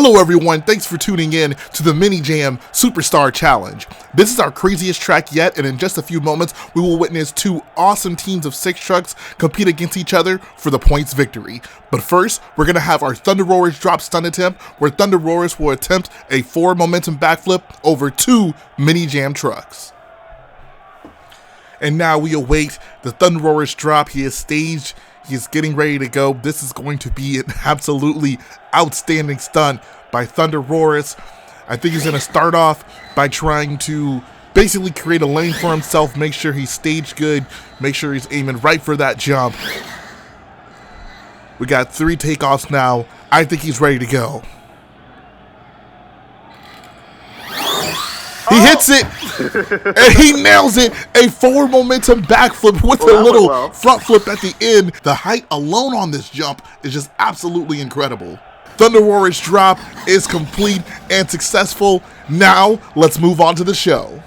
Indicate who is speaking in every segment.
Speaker 1: Hello everyone, thanks for tuning in to the Mini Jam Superstar Challenge. This is our craziest track yet, and in just a few moments, we will witness two awesome teams of 6 trucks compete against each other for the points victory. But first, we're going to have our Thunder Roarers drop stunt attempt, where Thunder Roarers will attempt a 4 momentum backflip over 2 Mini Jam trucks. And now we await the Thunder Roarers drop. He is staged. He's getting ready to go. This is going to be an absolutely outstanding stunt by Thunder Roarers. I think he's going to start off by trying to basically create a lane for himself, make sure he's staged good, make sure he's aiming right for that jump. We got 3 takeoffs now. I think he's ready to go. He hits it, and he nails it. A 4 momentum backflip with a little front flip at the end. The height alone on this jump is just absolutely incredible. Thunder Roarers drop is complete and successful. Now, let's move on to the show.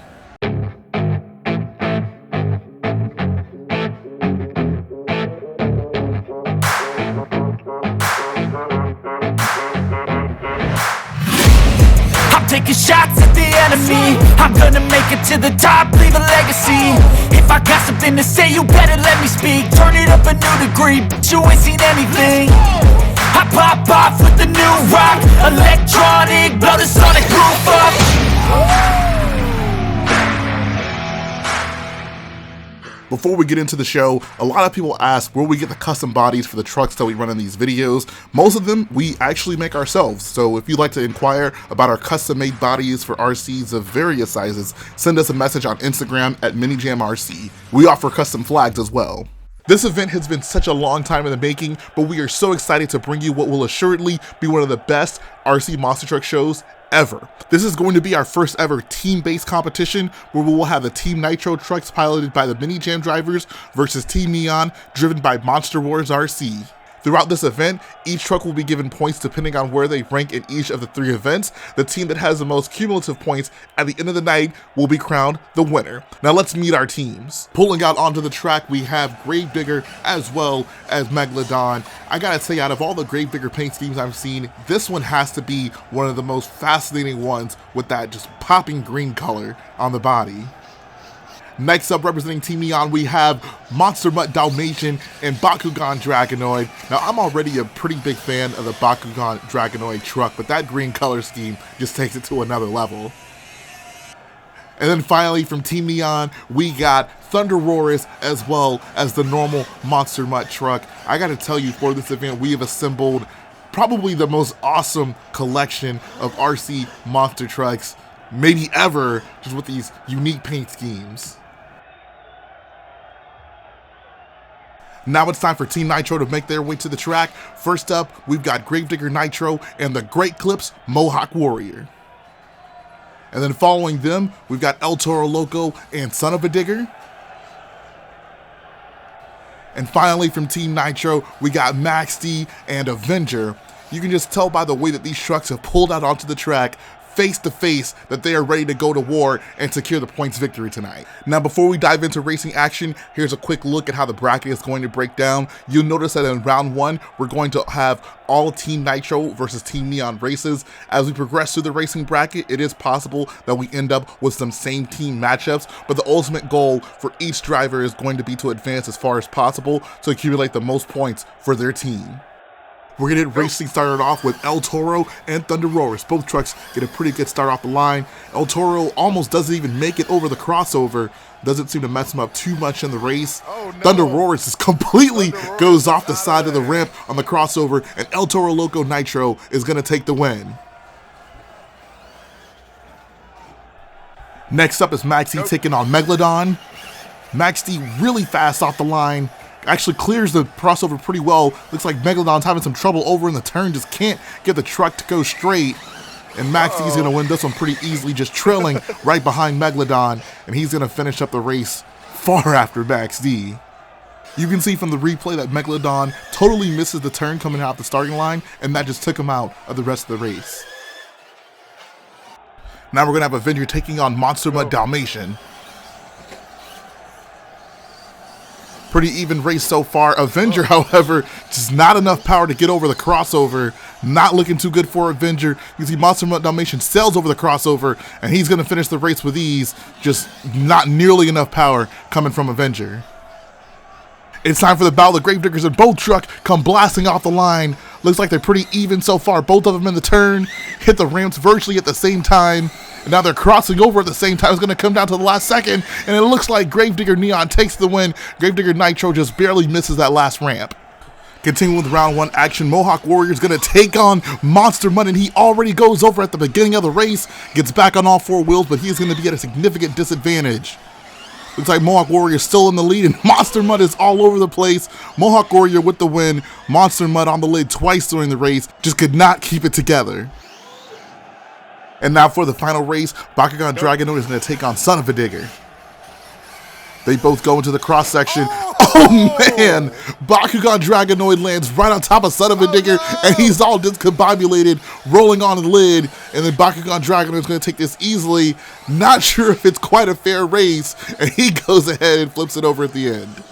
Speaker 2: Taking shots at the enemy, I'm gonna make it to the top, leave a legacy. If I got something to say, you better let me speak. Turn it up a new degree, but you ain't seen anything. I pop off with the new rock, electronic, blow the sonic roof up.
Speaker 1: Before we get into the show, a lot of people ask where we get the custom bodies for the trucks that we run in these videos. Most of them we actually make ourselves, so if you'd like to inquire about our custom-made bodies for RCs of various sizes, send us a message on Instagram at MiniJamRC. We offer custom flags as well. This event has been such a long time in the making, but we are so excited to bring you what will assuredly be one of the best RC monster truck shows ever. This is going to be our first ever team-based competition where we will have the Team Nitro trucks piloted by the Mini Jam drivers versus Team Neon driven by Monster Wars RC. Throughout this event, each truck will be given points depending on where they rank in each of the 3 events. The team that has the most cumulative points at the end of the night will be crowned the winner. Now let's meet our teams. Pulling out onto the track, we have Gravedigger as well as Megalodon. I gotta say, out of all the Gravedigger paint schemes I've seen, this one has to be one of the most fascinating ones with that just popping green color on the body. Next up, representing Team Neon, we have Monster Mutt Dalmatian and Bakugan Dragonoid. Now, I'm already a pretty big fan of the Bakugan Dragonoid truck, but that green color scheme just takes it to another level. And then finally, from Team Neon, we got Thunder Roarers as well as the normal Monster Mutt truck. I gotta tell you, for this event, we have assembled probably the most awesome collection of RC monster trucks maybe ever, just with these unique paint schemes. Now it's time for Team Nitro to make their way to the track. First up, we've got Gravedigger Nitro and the Great Clips Mohawk Warrior. And then following them, we've got El Toro Loco and Son of a Digger. And finally from Team Nitro, we got Max D and Avenger. You can just tell by the way that these trucks have pulled out onto the track face to face that they are ready to go to war and secure the points victory tonight. Now, before we dive into racing action, here's a quick look at how the bracket is going to break down. You'll notice that in round 1, we're going to have all Team Nitro versus Team Neon races. As we progress through the racing bracket, it is possible that we end up with some same team matchups, but the ultimate goal for each driver is going to be to advance as far as possible to accumulate the most points for their team. We're going to get racing started off with El Toro and Thunder Roarers. Both trucks get a pretty good start off the line. El Toro almost doesn't even make it over the crossover. Doesn't seem to mess him up too much in the race. Oh, no. Thunder Roarers just completely goes off the side of the ramp on the crossover, and El Toro Loco Nitro is going to take the win. Next up is Max D taking on Megalodon. Max D really fast off the line. Actually clears the crossover pretty well. Looks like Megalodon's having some trouble over in the turn, just can't get the truck to go straight. And Max D's gonna win this one pretty easily, just trailing right behind Megalodon, and he's gonna finish up the race far after Max D. You can see from the replay that Megalodon totally misses the turn coming out the starting line, and that just took him out of the rest of the race. Now we're gonna have Avenger taking on Monster Mutt Dalmatian. Pretty even race so far. Avenger, however, just not enough power to get over the crossover. Not looking too good for Avenger. You see Monster Mutt Dalmatian sails over the crossover, and he's going to finish the race with ease. Just not nearly enough power coming from Avenger. It's time for the battle. The Gravediggers and both truck come blasting off the line. Looks like they're pretty even so far. Both of them in the turn. Hit the ramps virtually at the same time. And now they're crossing over at the same time. It's going to come down to the last second. And it looks like Gravedigger Neon takes the win. Gravedigger Nitro just barely misses that last ramp. Continuing with round 1 action, Mohawk Warrior is going to take on Monster Mutt, and he already goes over at the beginning of the race. Gets back on all 4 wheels, but he's going to be at a significant disadvantage. Looks like Mohawk Warrior is still in the lead, and Monster Mutt is all over the place. Mohawk Warrior with the win. Monster Mutt on the lid twice during the race. Just could not keep it together. And now for the final race, Bakugan Dragonoid is going to take on Son of a Digger. They both go into the cross section. Oh man! Bakugan Dragonoid lands right on top of Son of a Digger, and he's all discombobulated, rolling on the lid. And then Bakugan Dragonoid is going to take this easily. Not sure if it's quite a fair race, and he goes ahead and flips it over at the end.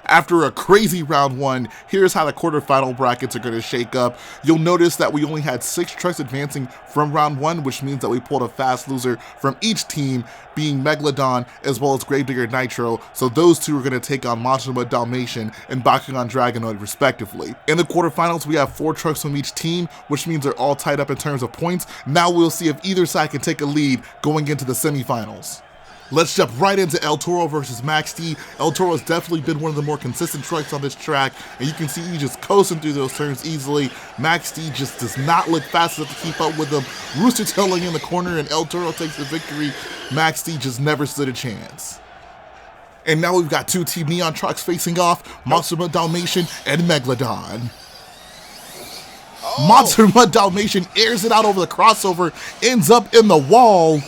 Speaker 1: After a crazy round 1, here's how the quarterfinal brackets are going to shake up. You'll notice that we only had 6 trucks advancing from round 1, which means that we pulled a fast loser from each team, being Megalodon as well as Gravedigger Nitro. So those two are going to take on Monster Mutt Dalmatian and Bakugan Dragonoid respectively. In the quarterfinals, we have 4 trucks from each team, which means they're all tied up in terms of points. Now we'll see if either side can take a lead going into the semifinals. Let's jump right into El Toro versus Max D. El Toro's definitely been one of the more consistent trucks on this track, and you can see he's just coasting through those turns easily. Max D just does not look fast enough to keep up with him. Rooster tailing in the corner, and El Toro takes the victory. Max D just never stood a chance. And now we've got 2 Team Neon trucks facing off, Monster Mutt Dalmatian and Megalodon. Monster Mutt Dalmatian airs it out over the crossover, ends up in the wall.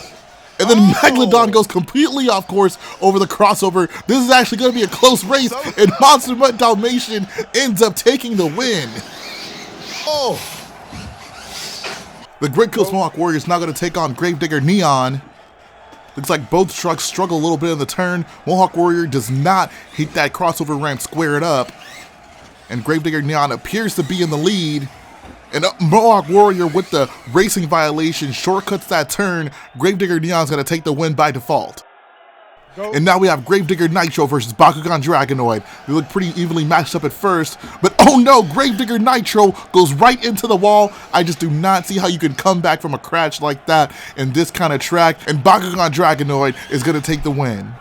Speaker 1: And then Megalodon goes completely off course over the crossover. This is actually going to be a close race, and Monster Mutt Dalmatian ends up taking the win. The Great Kills Mohawk Warrior is now going to take on Gravedigger Neon. Looks like both trucks struggle a little bit in the turn. Mohawk Warrior does not hit that crossover ramp squared up. And Gravedigger Neon appears to be in the lead. And Mohawk Warrior with the racing violation shortcuts that turn. Gravedigger Neon's going to take the win by default. And now we have Gravedigger Nitro versus Bakugan Dragonoid. They look pretty evenly matched up at first, but oh no, Gravedigger Nitro goes right into the wall. I just do not see how you can come back from a crash like that in this kind of track, and Bakugan Dragonoid is going to take the win.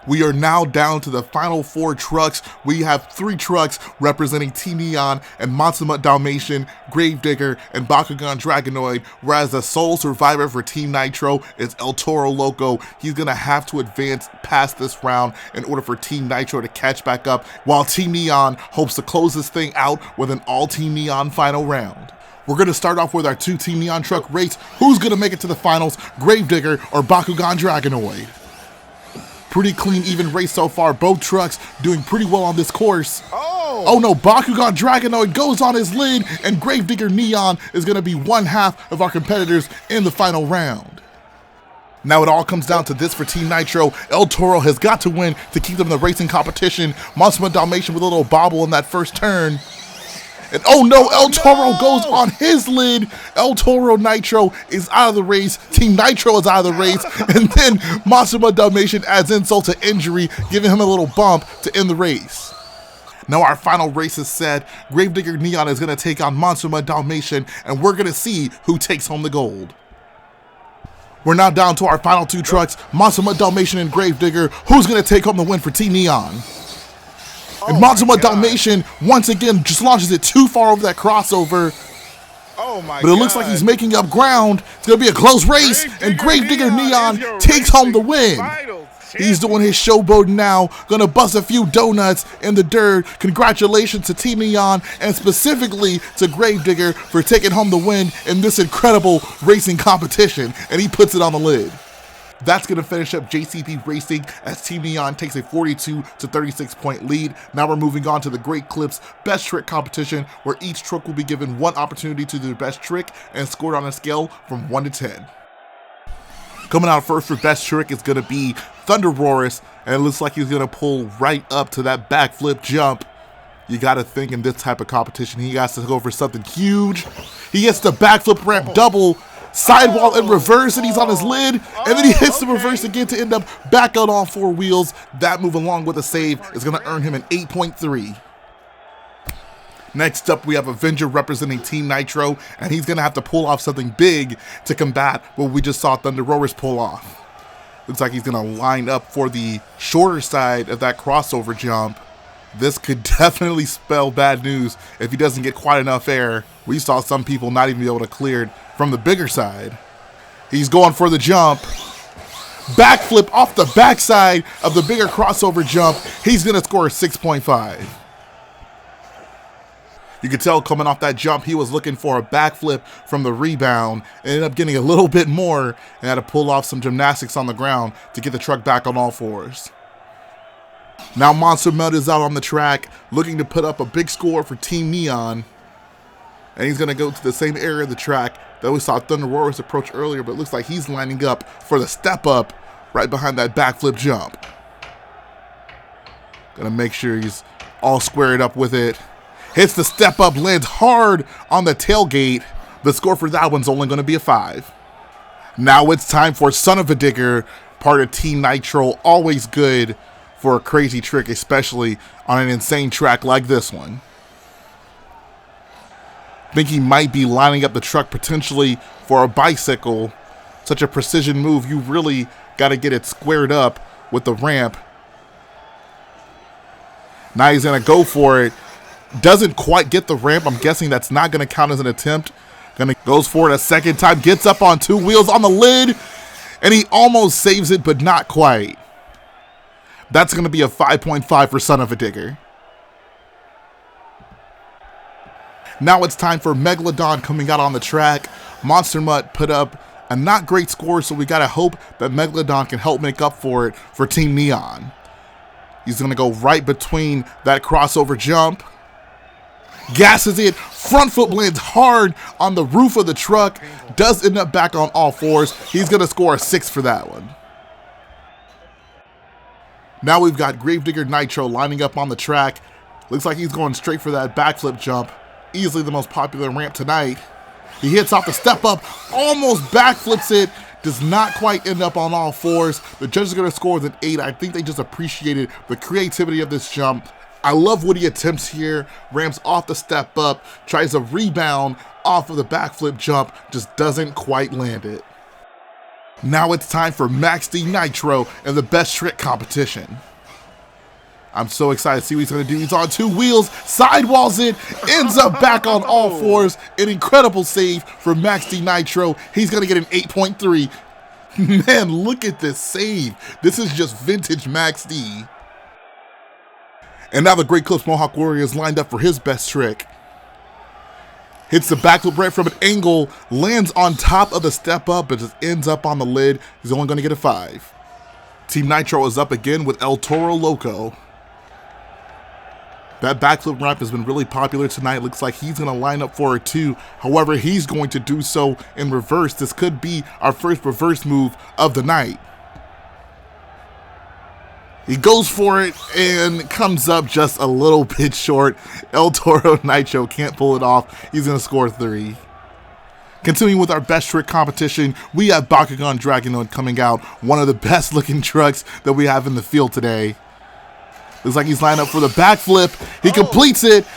Speaker 1: We are now down to the final 4 trucks. We have 3 trucks representing Team Neon and Monster Mutt Dalmatian, Gravedigger, and Bakugan Dragonoid, whereas the sole survivor for Team Nitro is El Toro Loco. He's going to have to advance past this round in order for Team Nitro to catch back up, while Team Neon hopes to close this thing out with an all-Team Neon final round. We're going to start off with our 2 Team Neon truck race. Who's going to make it to the finals, Gravedigger or Bakugan Dragonoid? Pretty clean, even race so far. Both trucks doing pretty well on this course. Oh no, Bakugan Dragonoid goes on his lid, and Gravedigger Neon is going to be one half of our competitors in the final round. Now it all comes down to this for Team Nitro. El Toro has got to win to keep them in the racing competition. Monster Mutt Dalmatian with a little bobble in that first turn. And oh no, El Toro goes on his lid. El Toro Nitro is out of the race. Team Nitro is out of the race. And then Monster Mutt Dalmatian adds insult to injury, giving him a little bump to end the race. Now our final race is set. Gravedigger Neon is going to take on Monster Mutt Dalmatian, and we're going to see who takes home the gold. We're now down to our final 2 trucks, Monster Mutt Dalmatian and Gravedigger. Who's going to take home the win for Team Neon? And Monster Mutt Dalmatian, once again, just launches it too far over that crossover. But it looks like he's making up ground. It's going to be a close race, and Gravedigger Neon takes home the win. He's doing his showboating now, going to bust a few donuts in the dirt. Congratulations to Team Neon, and specifically to Gravedigger for taking home the win in this incredible racing competition, and he puts it on the lid. That's going to finish up JCP Racing as Team Neon takes a 42 to 36 point lead. Now we're moving on to the Great Clips Best Trick competition, where each truck will be given 1 opportunity to do their best trick and scored on a scale from 1 to 10. Coming out first for best trick is going to be Thunder Roarus, and it looks like he's going to pull right up to that backflip jump. You got to think in this type of competition, he has to go for something huge. He gets the backflip ramp double, sidewall in reverse, and he's on his lid, and then he hits the reverse again to end up back out on 4 wheels. That move along with a save is going to earn him an 8.3. Next up, we have Avenger representing Team Nitro, and he's going to have to pull off something big to combat what we just saw Thunder Roarus pull off. Looks like he's going to line up for the shorter side of that crossover jump. This could definitely spell bad news if he doesn't get quite enough air. We saw some people not even be able to clear it from the bigger side. He's going for the jump. Backflip off the backside of the bigger crossover jump. He's going to score a 6.5. You could tell coming off that jump, he was looking for a backflip from the rebound. Ended up getting a little bit more and had to pull off some gymnastics on the ground to get the truck back on all fours. Now Monster Mud is out on the track looking to put up a big score for Team Neon. And he's going to go to the same area of the track that we saw Thunder Roarus approach earlier, but it looks like he's lining up for the step up right behind that backflip jump. Gonna make sure he's all squared up with it. Hits the step up, lands hard on the tailgate. The score for that one's only going to be a 5. Now it's time for Son of a Digger, part of Team Nitro. Always good for a crazy trick, especially on an insane track like this one. Think he might be lining up the truck potentially for a bicycle. Such a precision move, you really got to get it squared up with the ramp. Now he's going to go for it. Doesn't quite get the ramp. I'm guessing that's not going to count as an attempt. Goes for it a second time. Gets up on 2 wheels on the lid. And he almost saves it, but not quite. That's going to be a 5.5 for Son of a Digger. Now it's time for Megalodon coming out on the track. Monster Mutt put up a not great score, so we got to hope that Megalodon can help make up for it for Team Neon. He's going to go right between that crossover jump. Gasses it, front foot lands hard on the roof of the truck, does end up back on all fours. He's going to score a 6 for that one. Now we've got Gravedigger Nitro lining up on the track. Looks like he's going straight for that backflip jump. Easily the most popular ramp tonight. He hits off the step up, almost backflips it, does not quite end up on all fours. The judges are going to score with an 8. I think they just appreciated the creativity of this jump. I love what he attempts here. Ramps off the step up, tries to rebound off of the backflip jump, just doesn't quite land it. Now it's time for Max D Nitro and the best trick competition. I'm so excited to see what he's going to do. He's on 2 wheels, sidewalls it, ends up back on all fours. An incredible save for Max D Nitro. He's going to get an 8.3. Man, look at this save. This is just vintage Max D. And now the Great Clips Mohawk Warrior is lined up for his best trick. Hits the backflip right from an angle, lands on top of the step up, but just ends up on the lid. He's only going to get a 5. Team Nitro is up again with El Toro Loco. That backflip ramp has been really popular tonight. Looks like he's going to line up for it too. However, he's going to do so in reverse. This could be our first reverse move of the night. He goes for it and comes up just a little bit short. El Toro Nitro can't pull it off. He's going to score 3. Continuing with our best trick competition, we have Bakugan Dragonoid coming out. One of the best looking trucks that we have in the field today. Looks like he's lined up for the backflip. He completes it,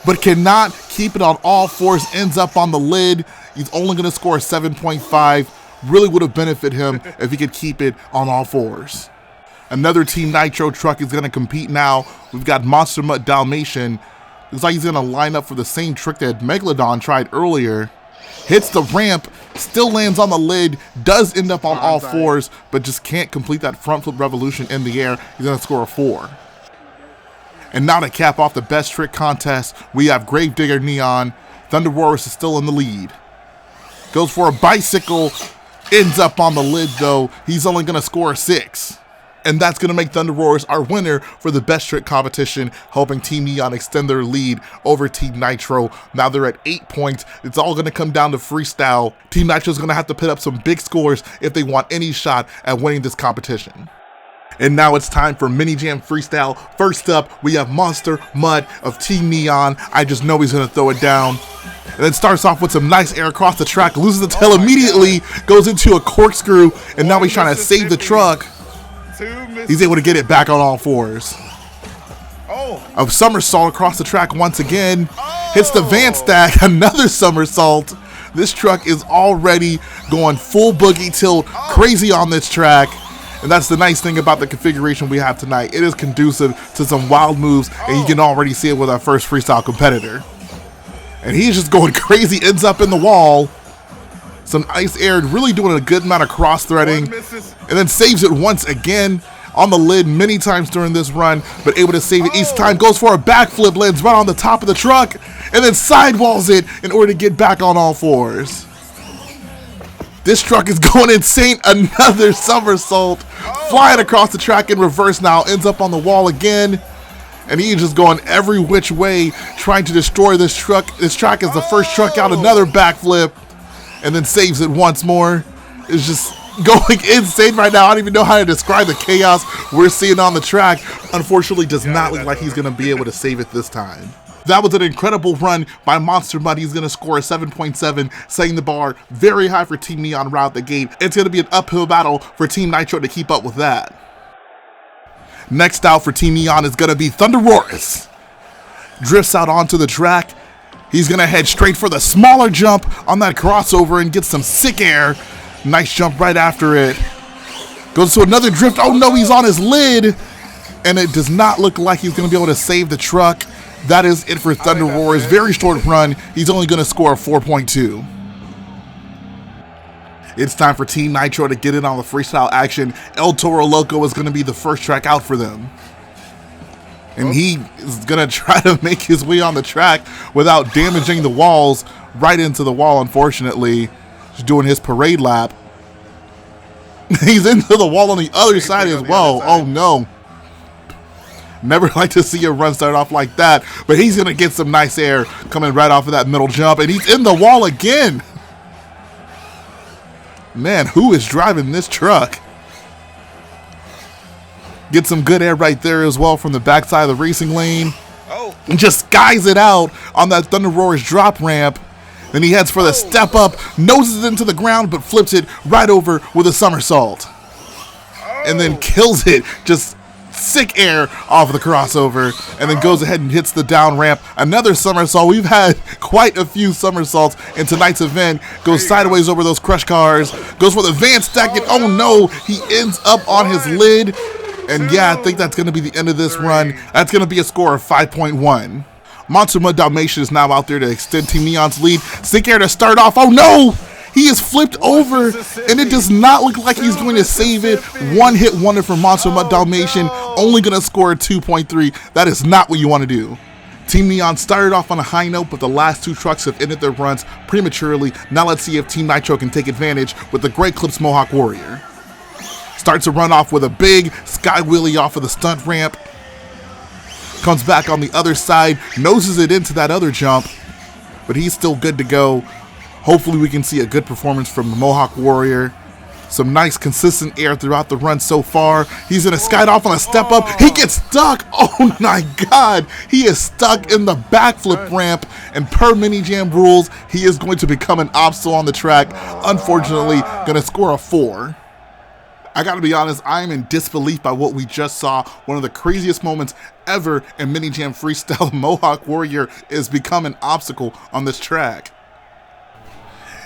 Speaker 1: but cannot keep it on all fours. Ends up on the lid. He's only going to score a 7.5. Really would have benefited him if he could keep it on all fours. Another Team Nitro truck is going to compete now. We've got Monster Mutt Dalmatian. Looks like he's going to line up for the same trick that Megalodon tried earlier. Hits the ramp, still lands on the lid, does end up on all fours, but just can't complete that front flip revolution in the air. He's going to score a 4. And now to cap off the best trick contest, we have Gravedigger Neon. Thunder Roarus is still in the lead. Goes for a bicycle, ends up on the lid though. He's only going to score a 6. And that's going to make Thunder Roars our winner for the best trick competition, helping Team Neon extend their lead over Team Nitro. Now they're at 8 points. It's all going to come down to freestyle. Team Nitro is going to have to put up some big scores if they want any shot at winning this competition. And now it's time for Mini Jam Freestyle. First up, we have Monster Mud of Team Neon. I just know he's going to throw it down. And then starts off with some nice air across the track, loses the tail immediately, goes into a corkscrew, and now he's trying to save the truck. He's able to get it back on all fours. A somersault across the track once again. Hits the van stack, another somersault. This truck is already going full boogie tilt, crazy on this track. And that's the nice thing about the configuration we have tonight. It is conducive to some wild moves, and you can already see it with our first freestyle competitor. And he's just going crazy, ends up in the wall. Some ice air, really doing a good amount of cross-threading, and then saves it once again on the lid many times during this run, but able to save it each time. Goes for a backflip, lands right on the top of the truck, and then sidewalls it in order to get back on all fours. This truck is going insane. Another somersault, flying across the track in reverse now, ends up on the wall again. And he's just going every which way, trying to destroy this truck. This track is the first truck out, another backflip. And then saves it once more. It's just going insane right now. I don't even know how to describe the chaos we're seeing on the track. Unfortunately, does not look like he's going to be able to save it this time. That was an incredible run by Monster Mud. He's going to score a 7.7, setting the bar very high for Team Neon right out the gate. It's going to be an uphill battle for Team Nitro to keep up with that. Next out for Team Neon is going to be Thunder Roars. Drifts out onto the track. He's going to head straight for the smaller jump on that crossover and get some sick air. Nice jump right after it. Goes to another drift. Oh no, he's on his lid. And it does not look like he's going to be able to save the truck. That is it for Thunder Roars. Very short run. He's only going to score a 4.2. It's time for Team Nitro to get in on the freestyle action. El Toro Loco is going to be the first track out for them. And he is going to try to make his way on the track without damaging the walls. Right into the wall, unfortunately. Just doing his parade lap. He's into the wall on the other side as well. Oh no. Never like to see a run start off like that. But he's going to get some nice air coming right off of that middle jump. And he's in the wall again. Man, who is driving this truck? Get some good air right there as well from the backside of the racing lane. And just skies it out on that Thunder Roars drop ramp. Then he heads for the step up, noses it into the ground, but flips it right over with a somersault. And then kills it. Just sick air off of the crossover. And then goes ahead and hits the down ramp. Another somersault. We've had quite a few somersaults in tonight's event. Goes sideways over those crush cars. Goes for the van stack. And oh no, he ends up on his lid. And yeah, I think that's going to be the end of this run. That's going to be a score of 5.1. Monster Mud Dalmatian is now out there to extend Team Neon's lead. Sick air to start off. Oh no! He is flipped over, and it does not look like he's going to save it. One hit wonder for Monster Mud Dalmatian. Only going to score a 2.3. That is not what you want to do. Team Neon started off on a high note, but the last two trucks have ended their runs prematurely. Now let's see if Team Nitro can take advantage with the Great Clips Mohawk Warrior. Starts to run off with a big sky wheelie off of the stunt ramp. Comes back on the other side, noses it into that other jump, but he's still good to go. Hopefully we can see a good performance from the Mohawk Warrior. Some nice consistent air throughout the run so far. He's gonna skate off on a step up. He gets stuck. Oh my God. He is stuck in the backflip ramp, and per Mini Jam rules, he is going to become an obstacle on the track. Unfortunately, gonna score a 4. I gotta be honest, I am in disbelief by what we just saw. One of the craziest moments ever in Mini Jam Freestyle. The Mohawk Warrior is become an obstacle on this track.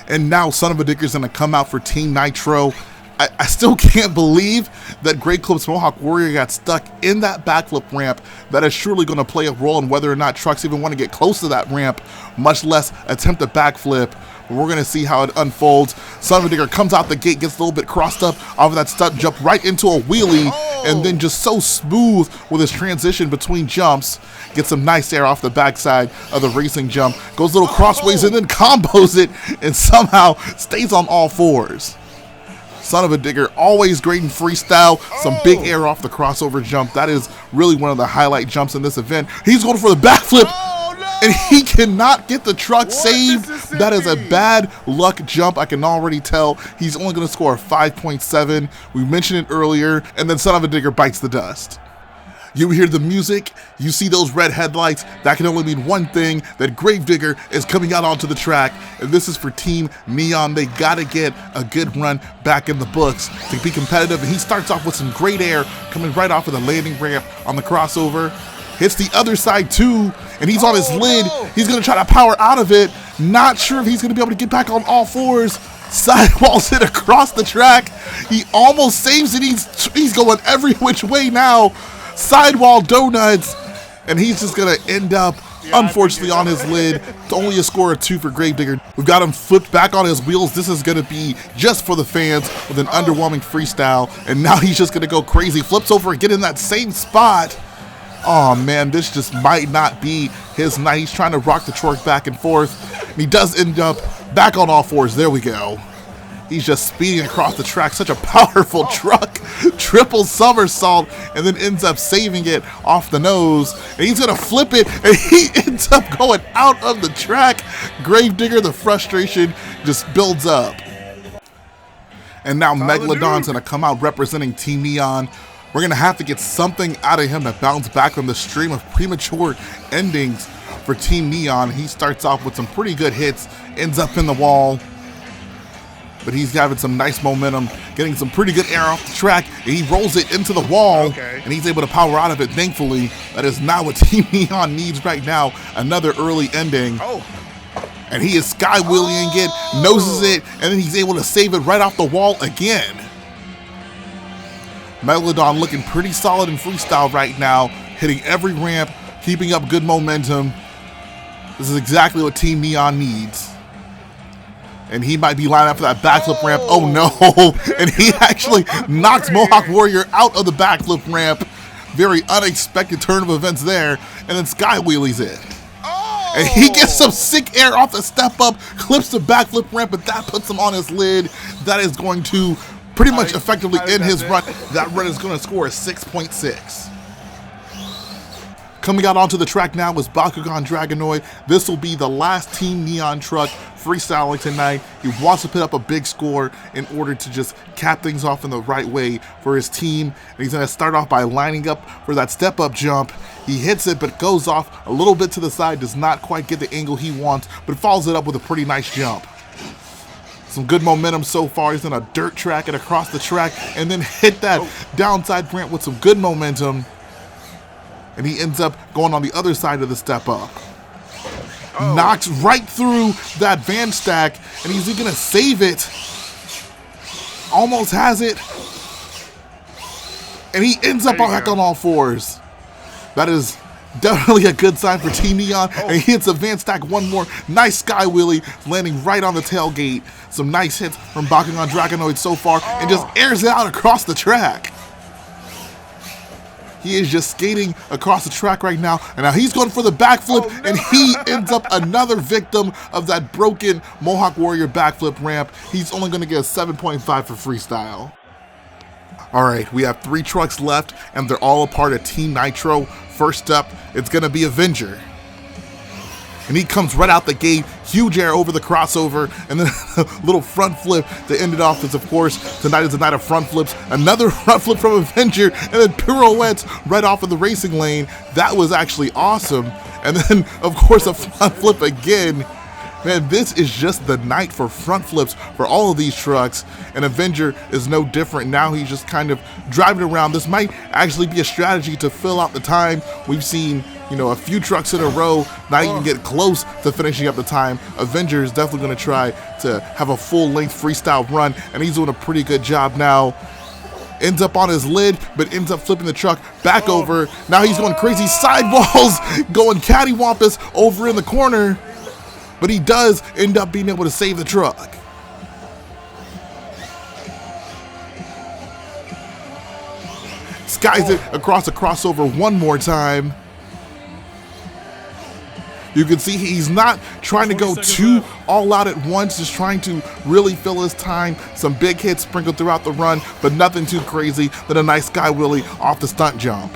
Speaker 1: And now Son of a Dicker is gonna come out for Team Nitro. I still can't believe that Great Clips Mohawk Warrior got stuck in that backflip ramp. That is surely gonna play a role in whether or not trucks even wanna get close to that ramp, much less attempt a backflip. We're going to see how it unfolds. Son of a Digger comes out the gate, gets a little bit crossed up off of that stunt jump right into a wheelie, and then just so smooth with his transition between jumps. Gets some nice air off the backside of the racing jump. Goes a little crossways and then combos it and somehow stays on all fours. son of a digger, always great in freestyle. Some big air off the crossover jump. That is really one of the highlight jumps in this event. He's going for the backflip, and he cannot get the truck saved. That is a bad luck jump. I can already tell. He's only going to score a 5.7. We mentioned it earlier, and then son of a digger bites the dust. You hear the music, you see those red headlights. That can only mean one thing, that Gravedigger is coming out onto the track, and this is for Team Neon. They gotta get a good run back in the books to be competitive, and he starts off with some great air coming right off of the landing ramp on the crossover. Hits the other side too, and he's on his lid. He's gonna try to power out of it. Not sure if he's gonna be able to get back on all fours. Sidewalls it across the track. He almost saves it. He's going every which way now. Sidewall donuts, and he's just gonna end up unfortunately on his lid. It's only a score of 2 for Gravedigger. We've got him flipped back on his wheels. This is gonna be just for the fans with an underwhelming freestyle, and now he's just gonna go crazy. Flips over and get in that same spot. Oh man, this just might not be his night. He's trying to rock the truck back and forth, and he does end up back on all fours. There we go. He's just speeding across the track. Such a powerful truck. Triple somersault, and then ends up saving it off the nose. And he's going to flip it, and he ends up going out of the track. Gravedigger, the frustration just builds up. And now Megalodon's going to come out representing Team Neon. We're going to have to get something out of him to bounce back from the stream of premature endings for Team Neon. He starts off with some pretty good hits, ends up in the wall. But he's having some nice momentum, getting some pretty good air off the track, and he rolls it into the wall, and he's able to power out of it, thankfully. That is not what Team Neon needs right now. Another early ending. And he is sky-wheeling it, noses it, and then he's able to save it right off the wall again. Megalodon looking pretty solid in freestyle right now, hitting every ramp, keeping up good momentum. This is exactly what Team Neon needs. And he might be lining up for that backflip ramp. Oh no! And he actually knocks Mohawk Warrior out of the backflip ramp. Very unexpected turn of events there. And then sky wheelies it. And he gets some sick air off the step up, clips the backflip ramp, but that puts him on his lid. That is going to pretty much effectively end his run. That run is going to score a 6.6. Coming out onto the track now is Bakugan Dragonoid. This will be the last Team Neon truck freestyling tonight. He wants to put up a big score in order to just cap things off in the right way for his team. And he's going to start off by lining up for that step-up jump. He hits it, but goes off a little bit to the side, does not quite get the angle he wants, but follows it up with a pretty nice jump. Some good momentum so far. He's in a dirt track and across the track, and then hit that downside ramp with some good momentum. And he ends up going on the other side of the step up. Knocks right through that van stack, and he's going to save it. Almost has it. And he ends up back on all fours. That is definitely a good sign for Team Neon. And he hits a van stack one more. Nice sky wheelie, landing right on the tailgate. Some nice hits from Bakugan Dragonoid so far, and just airs it out across the track. He is just skating across the track right now, and now he's going for the backflip, and he ends up another victim of that broken Mohawk Warrior backflip ramp. He's only going to get a 7.5 for freestyle. All right, we have 3 trucks left, and they're all a part of Team Nitro. First up, it's going to be Avenger. And he comes right out the gate, huge air over the crossover, and then a little front flip to end it off, because of course, tonight is the night of front flips. Another front flip from Avenger, and then pirouettes right off of the racing lane. That was actually awesome. And then, of course, a front flip again. Man, this is just the night for front flips for all of these trucks, and Avenger is no different. Now he's just kind of driving around. This might actually be a strategy to fill out the time. We've seen, you know, a few trucks in a row not even get close to finishing up the time. Avenger is definitely going to try to have a full-length freestyle run, and he's doing a pretty good job now. Ends up on his lid, but ends up flipping the truck back over. Now he's going crazy sidewalls, going cattywampus over in the corner. But he does end up being able to save the truck. Skies it across the crossover one more time. You can see he's not trying to go too all out at once, just trying to really fill his time. Some big hits sprinkled throughout the run, but nothing too crazy. Then a nice sky wheelie off the stunt jump.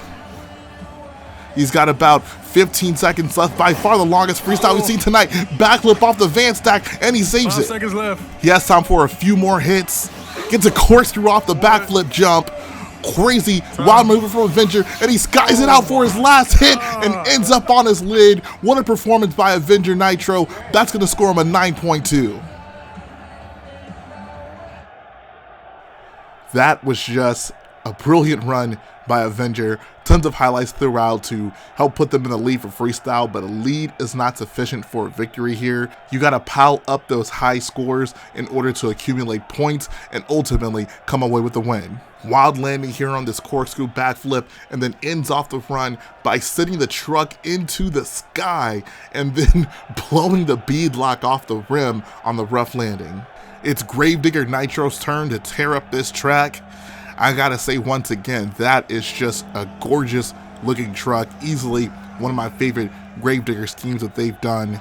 Speaker 1: He's got about 15 seconds left, by far the longest freestyle we've seen tonight. Backflip off the van stack, and he saves
Speaker 3: 5
Speaker 1: it.
Speaker 3: seconds left.
Speaker 1: He has time for a few more hits. Gets a corkscrew off the backflip jump. Crazy wild maneuver from Avenger, and he skies it out for his last hit and ends up on his lid. What a performance by Avenger Nitro. That's going to score him a 9.2. That was just a brilliant run by Avenger. Tons of highlights throughout to help put them in the lead for freestyle, but a lead is not sufficient for a victory here. You got to pile up those high scores in order to accumulate points and ultimately come away with the win. Wild landing here on this corkscrew backflip, and then ends off the run by sending the truck into the sky and then blowing the bead lock off the rim on the rough landing. It's Gravedigger Nitro's turn to tear up this track. I gotta say once again, that is just a gorgeous looking truck. Easily one of my favorite Gravedigger schemes that they've done.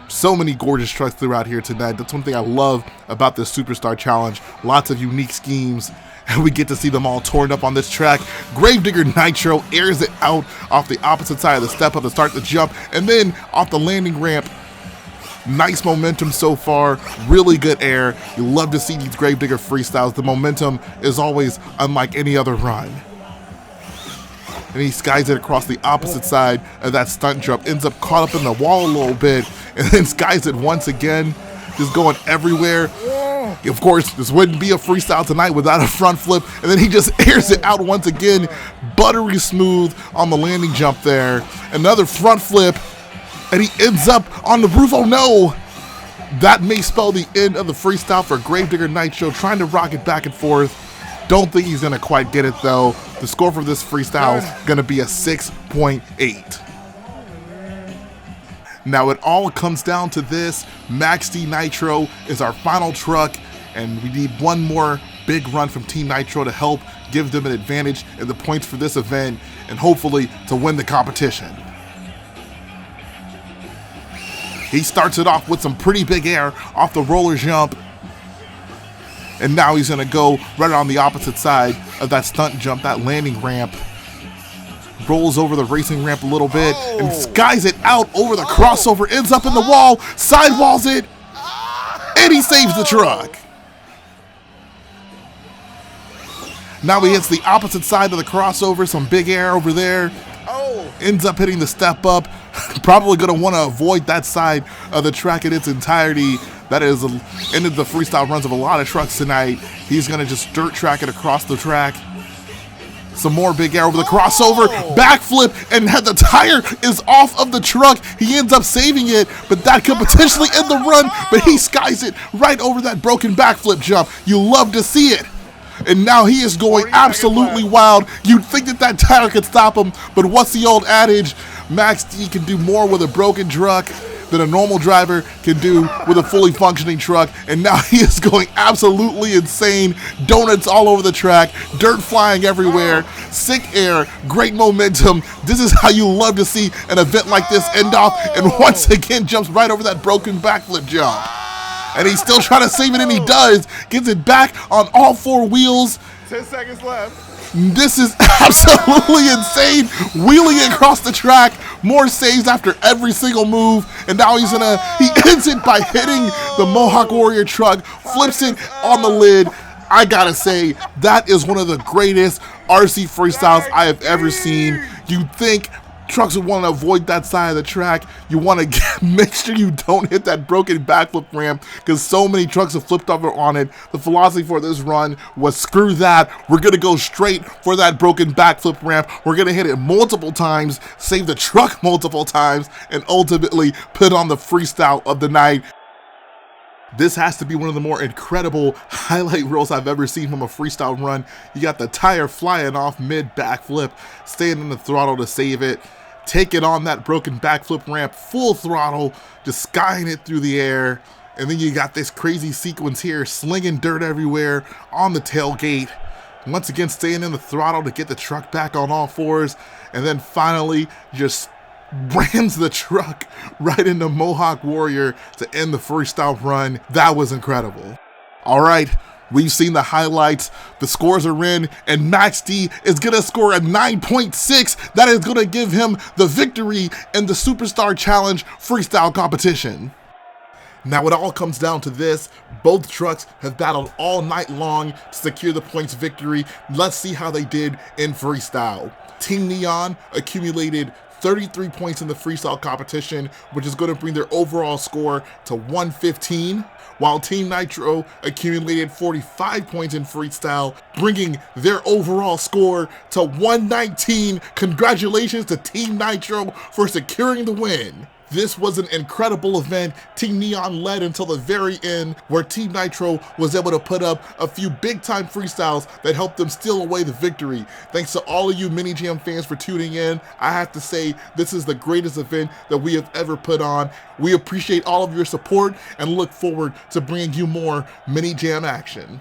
Speaker 1: So many gorgeous trucks throughout here tonight. That's one thing I love about this Superstar Challenge. Lots of unique schemes, and we get to see them all torn up on this track. Gravedigger Nitro airs it out off the opposite side of the step up to start the jump, and then off the landing ramp. Nice momentum so far, really good air. You love to see these Gravedigger freestyles. The momentum is always unlike any other run. And he skies it across the opposite side of that stunt jump, ends up caught up in the wall a little bit, and then skies it once again, just going everywhere. Of course, this wouldn't be a freestyle tonight without a front flip, and then he just airs it out once again, buttery smooth on the landing jump there. Another front flip, and he ends up on the roof. Oh no! That may spell the end of the freestyle for Gravedigger Nitro, trying to rock it back and forth. Don't think he's gonna quite get it though. The score for this freestyle is gonna be a 6.8. Now it all comes down to this. Max D Nitro is our final truck, and we need one more big run from Team Nitro to help give them an advantage in the points for this event, and hopefully to win the competition. He starts it off with some pretty big air off the roller jump. And now he's gonna go right on the opposite side of that stunt jump, that landing ramp. Rolls over the racing ramp a little bit and skies it out over the crossover, ends up in the wall, sidewalls it, and he saves the truck. Now he hits the opposite side of the crossover, some big air over there. Ends up hitting the step up. Probably going to want to avoid that side of the track in its entirety. That is ended the freestyle runs of a lot of trucks tonight. He's going to just dirt track it across the track. Some more big air over the crossover, backflip, and the tire is off of the truck. He ends up saving it, but that could potentially end the run, but he skies it right over that broken backflip jump. You love to see it. And now he is going absolutely wild. You'd think that that tire could stop him, but what's the old adage? Max D can do more with a broken truck than a normal driver can do with a fully functioning truck. And now he is going absolutely insane. Donuts all over the track, dirt flying everywhere, sick air, great momentum. This is how you love to see an event like this end off, and once again jumps right over that broken backflip jump. And he's still trying to save it, and he does. Gets it back on all four wheels.
Speaker 3: 10 seconds left.
Speaker 1: This is absolutely insane. Wheeling across the track. More saves after every single move. And now he ends it by hitting the Mohawk Warrior truck. Flips it on the lid. I gotta say, that is one of the greatest RC freestyles I have ever seen. You'd think trucks would want to avoid that side of the track. You want to make sure you don't hit that broken backflip ramp, because so many trucks have flipped over on it. The philosophy for this run was screw that. We're going to go straight for that broken backflip ramp. We're going to hit it multiple times, save the truck multiple times, and ultimately put on the freestyle of the night. This has to be one of the more incredible highlight reels I've ever seen from a freestyle run. You got the tire flying off mid backflip, staying in the throttle to save it. Take it on that broken backflip ramp, full throttle, just skying it through the air. And then you got this crazy sequence here, slinging dirt everywhere on the tailgate. Once again, staying in the throttle to get the truck back on all fours. And then finally, just rams the truck right into Mohawk Warrior to end the freestyle run. That was incredible. All right, we've seen the highlights, the scores are in, and Max D is gonna score a 9.6. That is gonna give him the victory in the Superstar Challenge freestyle competition. Now it all comes down to this. Both trucks have battled all night long to secure the points victory. Let's see how they did in freestyle. Team Neon accumulated 33 points in the freestyle competition, which is going to bring their overall score to 115, while Team Nitro accumulated 45 points in freestyle, bringing their overall score to 119. Congratulations to Team Nitro for securing the win. This was an incredible event. Team Neon led until the very end, where Team Nitro was able to put up a few big-time freestyles that helped them steal away the victory. Thanks to all of you Mini Jam fans for tuning in. I have to say, this is the greatest event that we have ever put on. We appreciate all of your support and look forward to bringing you more Mini Jam action.